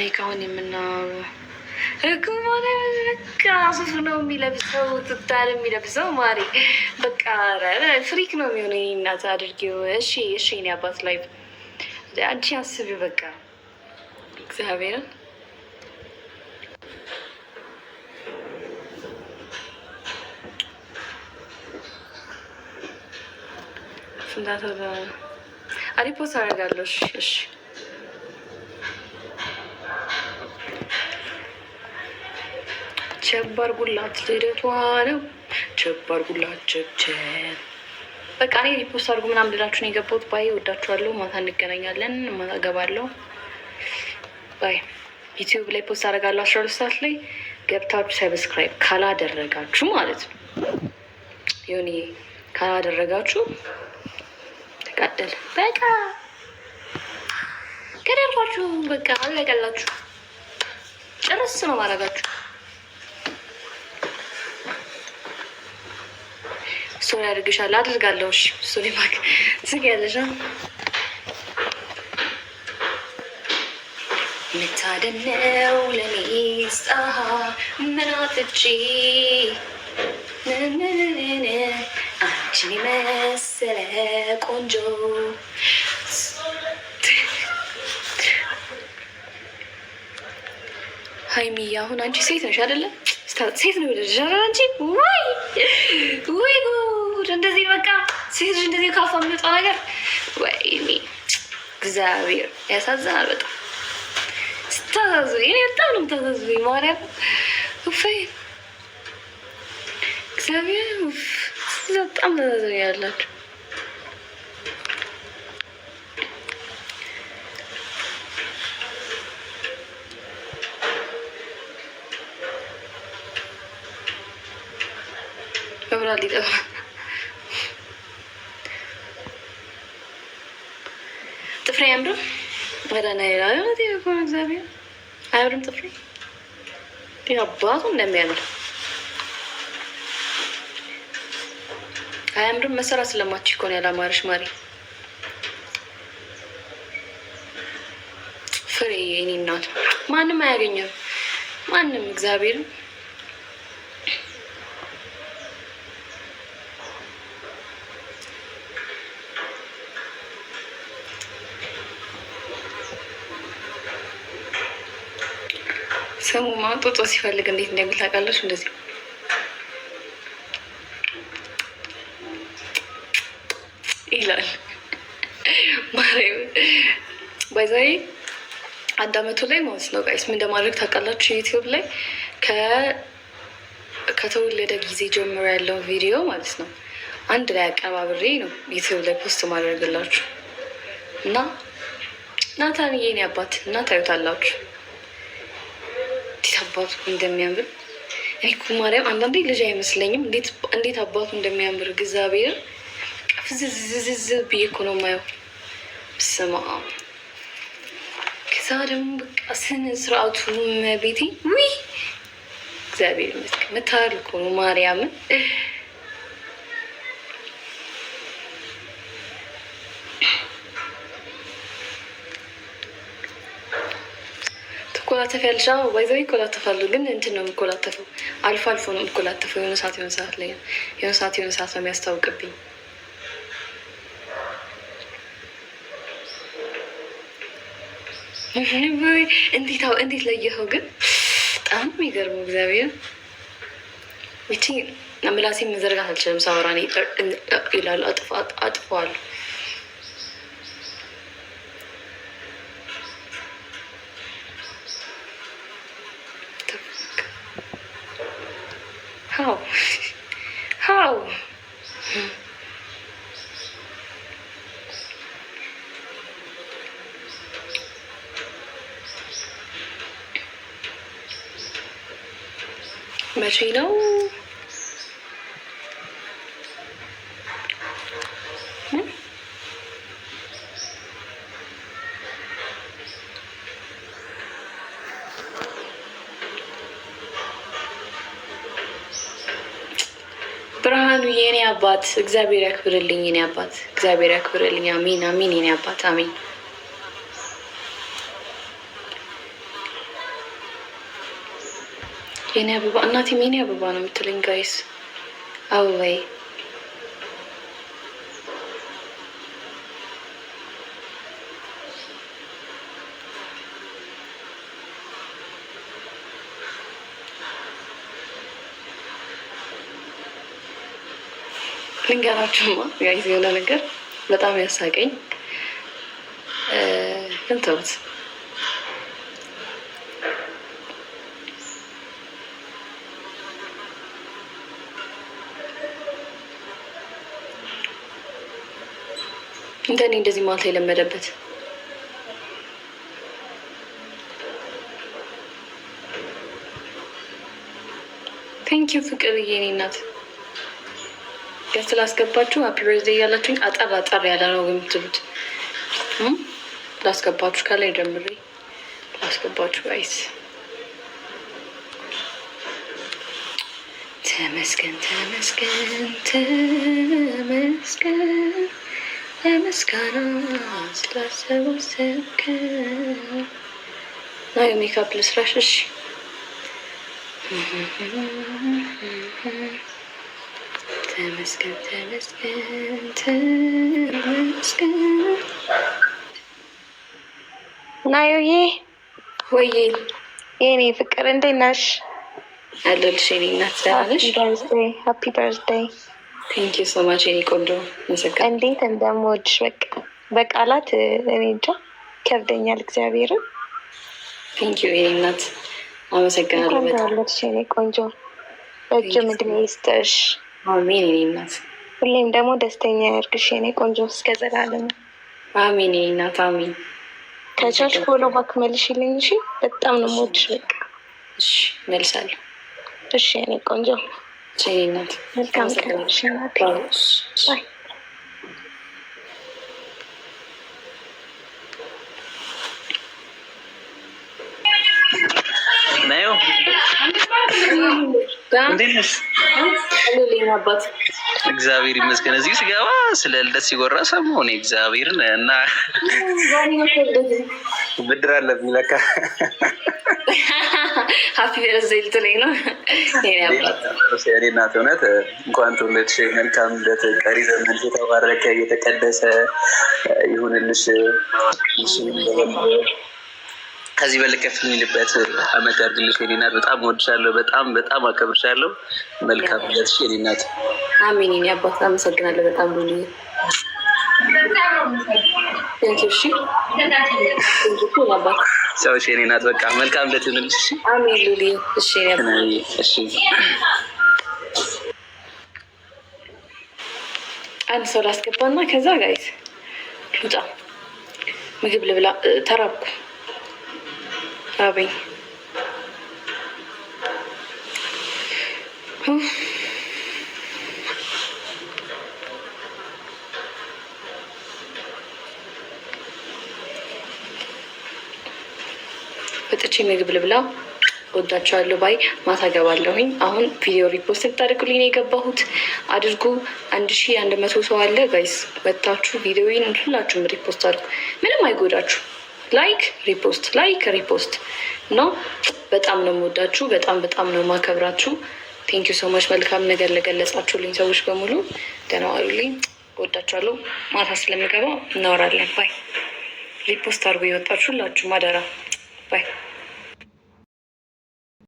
ላይክ አሁን የምናወራው እኮ በቃ ሱፍ ነው የሚለብሰው፣ ትታል የሚለብሰው ማሪ በቃ ፍሪክ ነው የሚሆነው። እናት አድርጌው። እሺ እሺ፣ እኔ አባት ላይ አንቺ አስቢ በቃ እግዚአብሔርን ፍንዳታ አሪፖስ አደርጋለሁ። እሺ እሺ ቸባር ጉላት ልደቷ ነው። ቸባር ጉላት ቸብቸብ በቃ እኔ ሪፖስት አድርጉ ምናምን ልላችሁ ነው የገባሁት። ባይ ወዳችኋለሁ። ማታ እንገናኛለን። ማታ እገባለሁ። ባይ ዩቲዩብ ላይ ፖስት አደርጋለሁ 12 ሰዓት ላይ ገብታችሁ ሰብስክራይብ ካላደረጋችሁ ማለት ነው የሆነ ካላደረጋችሁ ተቃደል በቃ ከደርባችሁ በቃ አለቀላችሁ። ጭርስ ነው ማድረጋችሁ። ስቶሪ አድርግሻለሁ አድርጋለሁ። እሺ ስቶሪ ማክ ዝግ ያለሽ ምታደነው ለኔስ ምናትቺ አንቺን መሰለ ቆንጆ ሀይሚ አሁን አንቺ ሴት ነሽ አይደለ? ሴት ነው ወደሽ አንቺ ወይ ወይ ጉድ! እንደዚህ በቃ ሴት ልጅ እንደዚህ ካፋ የሚወጣ ነገር ወይኔ እግዚአብሔር ያሳዝናል። በጣም ስታሳዝኝ፣ እኔ በጣም ነው የምታሳዝኝ ማርያም ውይ እግዚአብሔር በጣም ታሳዝኝ ያላችሁ መብራት ሊጠፋ ጥፍሬ አያምርም። ወደና ይላል ሆነ እግዚአብሔር አያምርም ጥፍሬ አባቱ እንደሚያምር አያምርም። መሰራት ስለማች እኮ ነው ያላማረሽ ማሪ ፍሬ የኔ እናት ማንም አያገኘም ማንም እግዚአብሔርን ሰሙ ማጦጦ ሲፈልግ እንዴት እንደሚል ታውቃለች። እንደዚህ ይላል ማርያም ባይዛይ አንድ አመቱ ላይ ማለት ነው ጋይስ ምን እንደማድረግ ታውቃላችሁ? ዩቲዩብ ላይ ከተወለደ ጊዜ ጀምሮ ያለው ቪዲዮ ማለት ነው አንድ ላይ አቀባብሬ ነው ዩቲዩብ ላይ ፖስት ማድረግላችሁ እና ናታን የኔ አባት እና ታዩታላችሁ አባቱ እንደሚያምር። እኔ እኮ ማርያም አንዳንዴ ልጅ አይመስለኝም እንዴት አባቱ እንደሚያምር እግዚአብሔር ፍዝዝዝዝ ብዬ እኮ ነው የማየው። ስማ ከዛ ደግሞ በቃ ስነ ስርዓቱ ቤቴ ውይ እግዚአብሔር ይመስገን ምታል እኮ ነው ማርያምን ኮላተፍ ያልሻ ባይዘው ይኮላተፋሉ፣ ግን እንትን ነው የምኮላተፈው አልፎ አልፎ ነው የምኮላተፈው። የሆነ ሰዓት ላይ የሆነ ሰዓት ነው የሚያስታውቅብኝ። እንዴት ለየኸው ግን በጣም የሚገርመው እግዚአብሔር ይቺ ምላሴ መዘርጋት አልችልም። ሳወራ ይላሉ አጥፈዋለሁ። How? መቼ ነው? ብርሃኑ የኔ አባት እግዚአብሔር ያክብርልኝ። የኔ አባት እግዚአብሔር ያክብርልኝ። አሚን አሚን። የኔ አባት አሚን። የኔ አበባ እናቴም የኔ አበባ ነው የምትለኝ ጋይስ። አበባዬ ልንገራችሁማ ጋይስ የሆነ ነገር በጣም ያሳቀኝ እንተውት። እንደኔ እንደዚህ ማለት የለመደበት ቴንኪዩ ፍቅር የኔ እናት ገስ ስላስገባችሁ ሀፒ በርዝዴ እያላችሁኝ አጠር አጠር ያለ ነው የምትሉት። ላስገባችሁ ከላይ ጀምሬ ላስገባችሁ ጋይስ። ተመስገን ተመስገን ተመስገን ለምስጋና ስላሰባሰብከን ና የሜካፕ ልስራሽ። እሺ ተመስገን ተመስገን ተመስገን። ናዮዬ ወይዬ የኔ ፍቅር እንዴት ነሽ? አለሁልሽ የኔ እናት። ደህና ነሽ? ሃፒ በርዝዴይ። ቴንክ ዩ ሶ ማች የኔ ቆንጆ። መሰከር እንዴት እንደምወድሽ በቃላት እኔ እንጃ ከብደኛል። እግዚአብሔርን ቴንክ ዩ የኔ እናት። አመሰግናለሁ በጣም የኔ ቆንጆ። ረጅም እድሜ ይስጥሽ። አሜን የኔ እናት። ሁሌም ደግሞ ደስተኛ ያድርግሽ የኔ ቆንጆ እስከ ዘላለም። አሜን የኔ እናት አሜን። ከቻልሽ ፎሎ ባክ መልሽልኝ እሺ። በጣም ነው የምወድሽ። በቃ እሺ መልሳለሁ። እሺ የኔ ቆንጆ። እሺ የኔ እናት። መልካም ቀን። እሺ እናቴ ባይ። ናዮ አባት እግዚአብሔር ይመስገን። እዚህ ስገባ ስለ ልደት ሲጎራ ሰማሁ እኔ እግዚአብሔርን እና ብድር አለብኝ ለካ። ሀፒ በርዝዴይ ልትለኝ ነው የኔ አባት። የኔ እናት እውነት እንኳን ተወለድሽ። መልካም ልደት። ቀሪ ዘመን የተባረከ የተቀደሰ ይሁንልሽ። ከዚህ በላይ ከፍ የሚልበት አመት ያድርግልሽ የኔ እናት። በጣም እወድሻለሁ። በጣም በጣም አከብርሻለሁ። መልካም ልደትሽ የኔ እናት። አሜን የኔ አባት። አመሰግናለሁ በጣም ሉሊ። ሰዎች የኔ እናት በቃ መልካም ልደት ይሁንልሽ። አሜን ሉሊ። እሺ እሺ። አንድ ሰው ላስገባና ከዛ ጋይስ ልውጣ። ምግብ ልብላ። ተራብኩ ራበኝ። ወጥቼ ምግብ ልብላ። ወዳቸዋለሁ ባይ። ማታ ገባለሁኝ። አሁን ቪዲዮ ሪፖስት ልታደርጉልኝ ነው የገባሁት። አድርጉ። 1100 ሰው አለ ጋይስ። ወጥታችሁ ቪዲዮውን ሁላችሁም ሪፖስት አድርጉ። ምንም አይጎዳችሁ። ላይክ ሪፖስት፣ ላይክ ሪፖስት ነው። በጣም ነው የምወዳችሁ። በጣም በጣም ነው የማከብራችሁ። ቴንኪዩ ሶ ማች። መልካም ነገር ለገለጻችሁልኝ ሰዎች በሙሉ ደህና ዋሉልኝ። ወዳችኋለሁ። ማታ ስለምገባ እናወራለን። ባይ። ሪፖስት አድርጉ የወጣችሁ ሁላችሁ ማደራ። ባይ